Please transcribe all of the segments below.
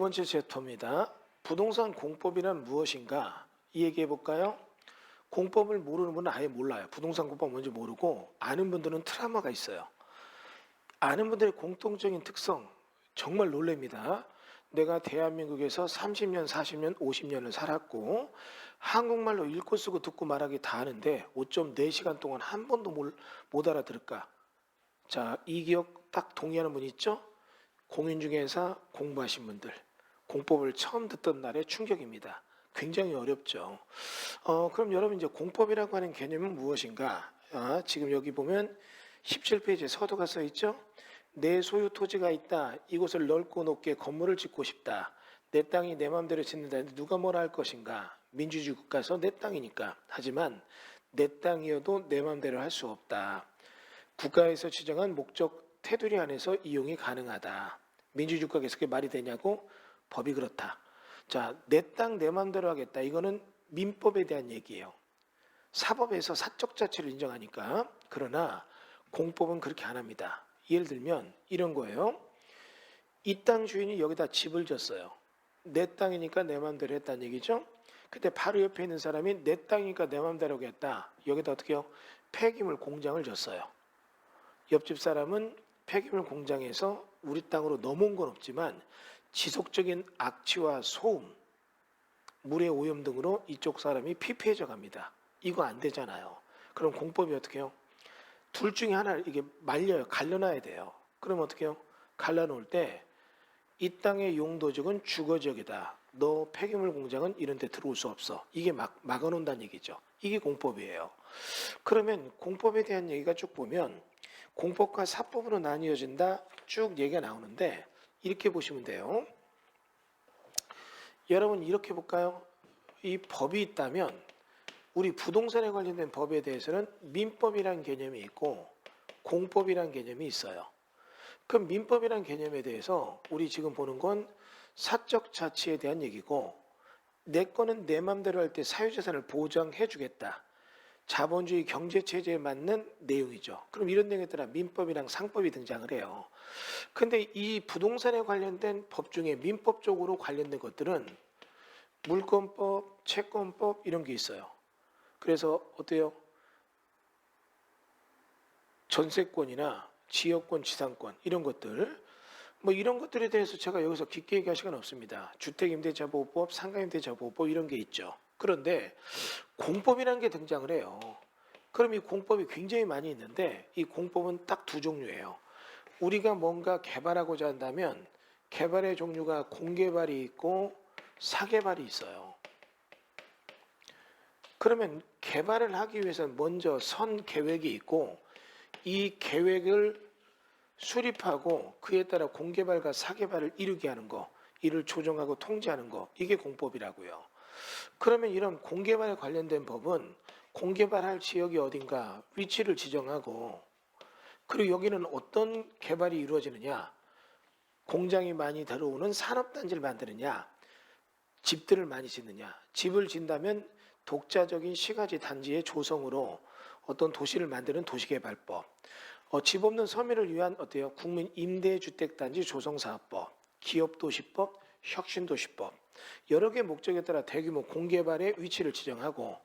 번째 챕터입니다. 부동산 공법이란 무엇인가? 이 얘기해 볼까요? 공법을 모르는 분은 아예 몰라요. 부동산 공법 뭔지 모르고 아는 분들은 트라우마가 있어요. 아는 분들의 공통적인 특성 정말 놀랍니다. 내가 대한민국에서 30년, 40년, 50년을 살았고 한국말로 읽고 쓰고 듣고 말하기 다 하는데 5.4시간 동안 한 번도 못 알아들을까? 자, 이 기억 딱 동의하는 분 있죠? 공인중개사 공부하신 분들, 공법을 처음 듣던 날의 충격입니다. 굉장히 어렵죠. 그럼 여러분 이제 공법이라고 하는 개념은 무엇인가? 지금 여기 보면 17페이지에 서두가 써 있죠? 내 소유 토지가 있다. 이곳을 넓고 높게 건물을 짓고 싶다. 내 땅이 내 마음대로 짓는다. 누가 뭐라 할 것인가? 민주주의 국가에서 내 땅이니까. 하지만 내 땅이어도 내 마음대로 할 수 없다. 국가에서 지정한 목적 테두리 안에서 이용이 가능하다. 민주주의 국가에서 그게 말이 되냐고? 법이 그렇다. 자, 내 땅 내 마음대로 하겠다. 이거는 민법에 대한 얘기예요. 사법에서 사적 자치를 인정하니까. 그러나 공법은 그렇게 안 합니다. 예를 들면 이런 거예요. 이 땅 주인이 여기다 집을 졌어요. 내 땅이니까 내 마음대로 했다는 얘기죠. 근데 바로 옆에 있는 사람이 내 땅이니까 내 마음대로 하겠다. 여기다 어떻게 해요? 폐기물 공장을 졌어요. 옆집 사람은 폐기물 공장에서 우리 땅으로 넘어온 건 없지만 지속적인 악취와 소음, 물의 오염 등으로 이쪽 사람이 피폐해져 갑니다. 이거 안 되잖아요. 그럼 공법이 어떻게 해요? 둘 중에 하나를 이게 말려요. 갈라놔야 돼요. 그럼 어떻게 해요? 갈라놓을 때 이 땅의 용도지역은 주거지역이다. 너 폐기물 공장은 이런 데 들어올 수 없어. 이게 막아놓는다는 얘기죠. 이게 공법이에요. 그러면 공법에 대한 얘기가 쭉 보면 공법과 사법으로 나뉘어진다 쭉 얘기가 나오는데 이렇게 보시면 돼요. 여러분 이렇게 볼까요? 이 법이 있다면 우리 부동산에 관련된 법에 대해서는 민법이라는 개념이 있고 공법이라는 개념이 있어요. 그럼 민법이라는 개념에 대해서 우리 지금 보는 건 사적 자치에 대한 얘기고 내 거는 내 맘대로 할 때 사유재산을 보장해 주겠다. 자본주의 경제체제에 맞는 내용이죠. 그럼 이런 내용에 따라 민법이랑 상법이 등장을 해요. 근데 이 부동산에 관련된 법 중에 민법적으로 관련된 것들은 물권법, 채권법 이런 게 있어요. 그래서 어때요? 전세권이나 지역권, 지상권 이런 것들 뭐 이런 것들에 대해서 제가 여기서 깊게 얘기할 시간 없습니다. 주택임대차보호법, 상가임대차보호법 이런 게 있죠. 그런데 공법이라는 게 등장을 해요. 그럼 이 공법이 굉장히 많이 있는데 이 공법은 딱 두 종류예요. 우리가 뭔가 개발하고자 한다면 개발의 종류가 공개발이 있고 사개발이 있어요. 그러면 개발을 하기 위해서는 먼저 선 계획이 있고 이 계획을 수립하고 그에 따라 공개발과 사개발을 이루게 하는 거, 이를 조정하고 통제하는 거, 이게 공법이라고요. 그러면 이런 공개발에 관련된 법은 공개발할 지역이 어딘가 위치를 지정하고 그리고 여기는 어떤 개발이 이루어지느냐, 공장이 많이 들어오는 산업단지를 만드느냐, 집들을 많이 짓느냐, 집을 짓는다면 독자적인 시가지 단지의 조성으로 어떤 도시를 만드는 도시개발법, 집 없는 서민을 위한 어때요? 국민 임대주택단지 조성사업법, 기업도시법, 혁신도시법 여러 개의 목적에 따라 대규모 공개발의 위치를 지정하고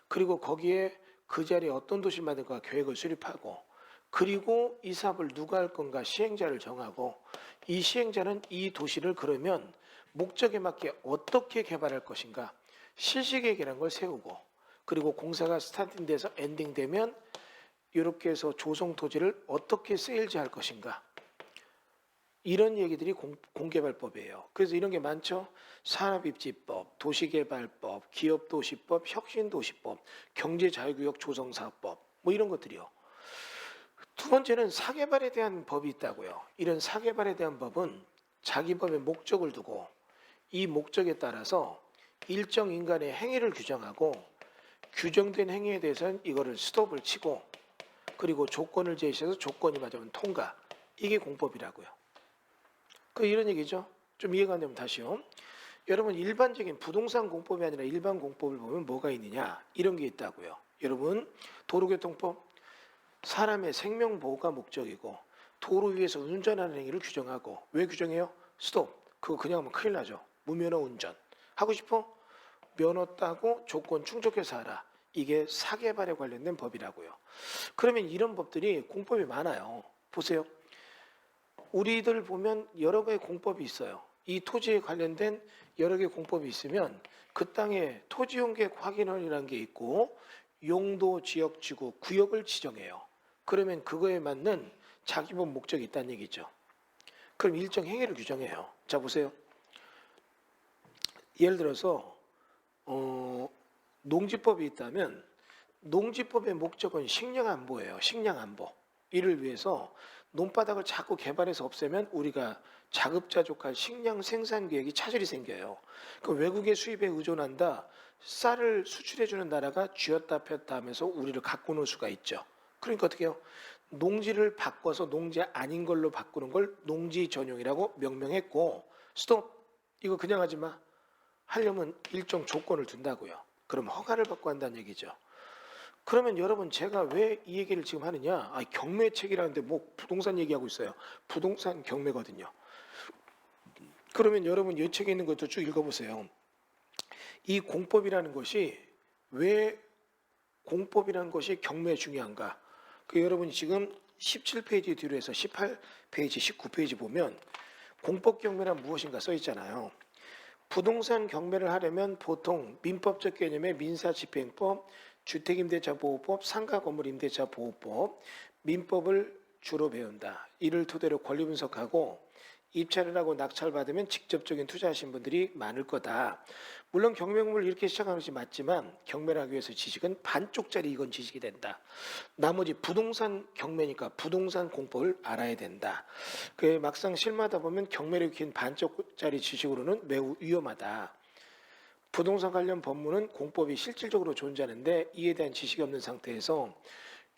그리고 거기에 그 자리에 어떤 도시를 만들까 계획을 수립하고 그리고 이 사업을 누가 할 건가 시행자를 정하고 이 시행자는 이 도시를 그러면 목적에 맞게 어떻게 개발할 것인가 실시계획이라는 걸 세우고 그리고 공사가 스타트돼서 엔딩되면 이렇게 해서 조성 토지를 어떻게 세일즈할 것인가 이런 얘기들이 공개발법이에요. 그래서 이런 게 많죠. 산업입지법, 도시개발법, 기업도시법, 혁신도시법, 경제자유구역 조성사업법 뭐 이런 것들이요. 두 번째는 사개발에 대한 법이 있다고요. 이런 사개발에 대한 법은 자기 법의 목적을 두고 이 목적에 따라서 일정 인간의 행위를 규정하고 규정된 행위에 대해서는 이거를 스톱을 치고 그리고 조건을 제시해서 조건이 맞으면 통과. 이게 공법이라고요. 이런 얘기죠. 좀 이해가 안 되면 다시요. 여러분 일반적인 부동산 공법이 아니라 일반 공법을 보면 뭐가 있느냐. 이런 게 있다고요. 여러분 도로교통법 사람의 생명보호가 목적이고 도로 위에서 운전하는 행위를 규정하고 왜 규정해요? 스톱. 그거 그냥 하면 큰일 나죠. 무면허 운전. 하고 싶어? 면허 따고 조건 충족해서 하라. 이게 사개발에 관련된 법이라고요. 그러면 이런 법들이 공법이 많아요. 보세요. 우리들 보면 여러 개의 공법이 있어요. 이 토지에 관련된 여러 개의 공법이 있으면 그 땅에 토지용계획 확인원이라는 게 있고 용도, 지역, 지구, 구역을 지정해요. 그러면 그거에 맞는 자기본 목적이 있다는 얘기죠. 그럼 일정 행위를 규정해요. 자 보세요. 예를 들어서 농지법이 있다면 농지법의 목적은 식량 안보예요. 식량 안보. 이를 위해서 논바닥을 자꾸 개발해서 없애면 우리가 자급자족할 식량 생산 계획이 차질이 생겨요. 그 외국의 수입에 의존한다. 쌀을 수출해주는 나라가 쥐었다 폈다 하면서 우리를 갖고 놀 수가 있죠. 그러니까 어떻게 해요? 농지를 바꿔서 농지 아닌 걸로 바꾸는 걸 농지 전용이라고 명명했고 스톱! 이거 그냥 하지 마. 하려면 일정 조건을 둔다고요. 그럼 허가를 받고 한다는 얘기죠. 그러면 여러분 제가 왜 이 얘기를 지금 하느냐? 경매책이라는데 뭐 부동산 얘기하고 있어요. 부동산 경매거든요. 그러면 여러분 이 책에 있는 것도 쭉 읽어보세요. 이 공법이라는 것이 왜 공법이라는 것이 경매에 중요한가? 그 여러분이 지금 17페이지 뒤로 해서 18페이지, 19페이지 보면 공법 경매란 무엇인가 써 있잖아요. 부동산 경매를 하려면 보통 민법적 개념의 민사집행법, 주택임대차보호법, 상가건물임대차보호법, 민법을 주로 배운다. 이를 토대로 권리 분석하고 입찰을 하고 낙찰받으면 직접적인 투자하신 분들이 많을 거다. 물론 경매공부를 이렇게 시작하는 것이 맞지만 경매를 하기 위해서 지식은 반쪽짜리 이건 지식이 된다. 나머지 부동산 경매니까 부동산 공법을 알아야 된다. 그 막상 실무하다 보면 경매를 익힌 반쪽짜리 지식으로는 매우 위험하다. 부동산 관련 법무는 공법이 실질적으로 존재하는데 이에 대한 지식이 없는 상태에서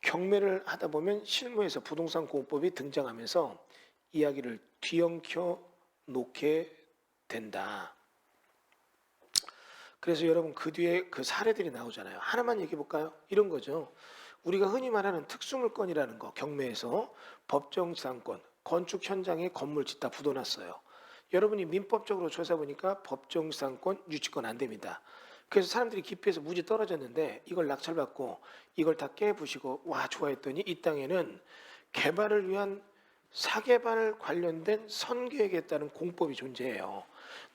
경매를 하다 보면 실무에서 부동산 공법이 등장하면서 이야기를 뒤엉켜 놓게 된다. 그래서 여러분 그 뒤에 그 사례들이 나오잖아요. 하나만 얘기해 볼까요? 이런 거죠. 우리가 흔히 말하는 특수물건이라는 거, 경매에서 법정지상권, 건축 현장에 건물 짓다 부도났어요. 여러분이 민법적으로 조사 보니까 법정지상권, 유치권 안 됩니다. 그래서 사람들이 기피해서 무지 떨어졌는데 이걸 낙찰받고 이걸 다 깨부시고 와 좋아했더니 이 땅에는 개발을 위한 사개발 관련된 선계획에 따른 공법이 존재해요.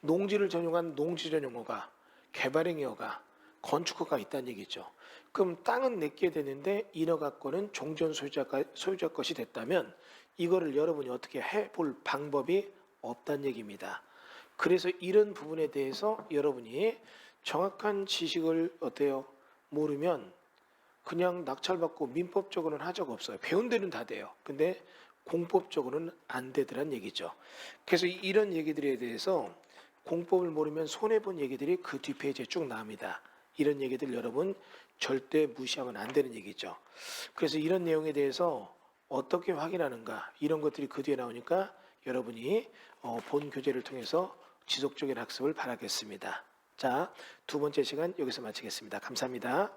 농지를 전용한 농지 전용허가, 개발행위허가, 건축허가 있다는 얘기죠. 그럼 땅은 내게 되는데 인허가권은 종전 소유자 것이 됐다면 이거를 여러분이 어떻게 해볼 방법이 없다는 얘기입니다. 그래서 이런 부분에 대해서 여러분이 정확한 지식을 어때요? 모르면 그냥 낙찰받고 민법적으로는 하자가 없어요. 배운 데는 다 돼요. 근데 공법적으로는 안 되더란 얘기죠. 그래서 이런 얘기들에 대해서 공법을 모르면 손해본 얘기들이 그 뒷페이지에 쭉 나옵니다. 이런 얘기들 여러분 절대 무시하면 안 되는 얘기죠. 그래서 이런 내용에 대해서 어떻게 확인하는가 이런 것들이 그 뒤에 나오니까 여러분이 본 교재를 통해서 지속적인 학습을 바라겠습니다. 자, 두 번째 시간 여기서 마치겠습니다. 감사합니다.